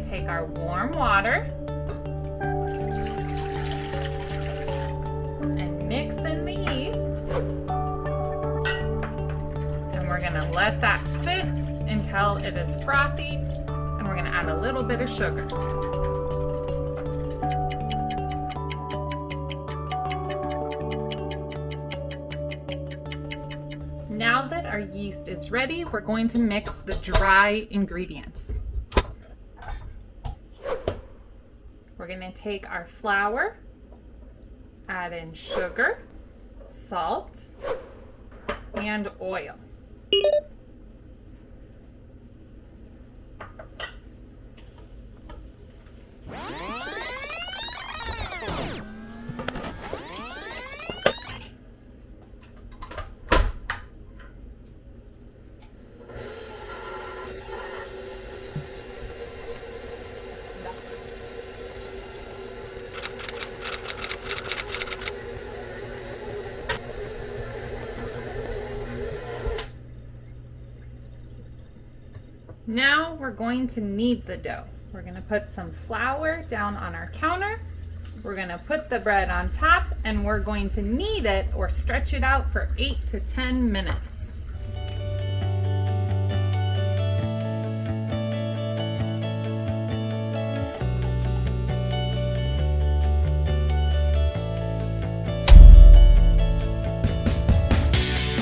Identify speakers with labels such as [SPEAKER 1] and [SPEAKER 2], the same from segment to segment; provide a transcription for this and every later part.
[SPEAKER 1] take our warm water and mix in the yeast. And we're gonna let that sit until it is frothy. And we're gonna add a little bit of sugar. Now that our yeast is ready, we're going to mix the dry ingredients. We're going to take our flour, add in sugar, salt, and oil. Now we're going to knead the dough. We're going to put some flour down on our counter. We're going to put the bread on top and we're going to knead it or stretch it out for 8 to 10 minutes.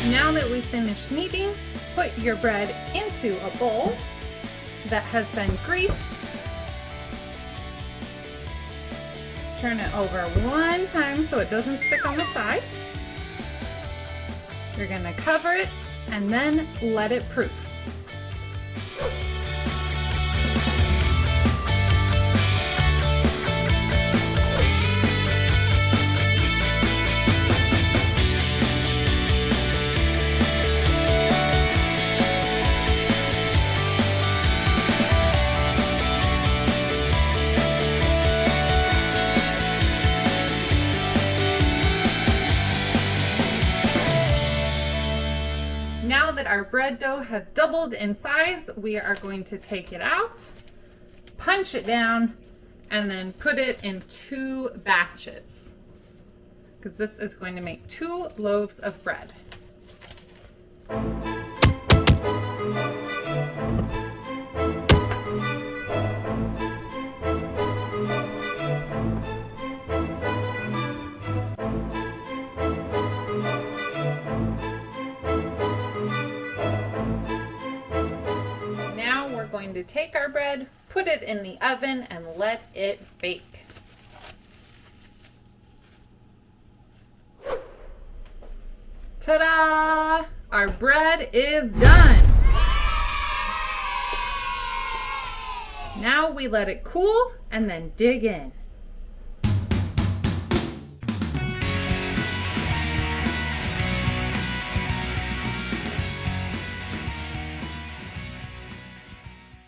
[SPEAKER 1] Now that we've finished kneading, put your bread into a bowl that has been greased. Turn it over one time so it doesn't stick on the sides. You're gonna cover it and then let it proof. Now that our bread dough has doubled in size, we are going to take it out, punch it down, and then put it in 2 batches, because this is going to make 2 loaves of bread. Going to take our bread, put it in the oven, and let it bake. Ta-da! Our bread is done. Now we let it cool and then dig in.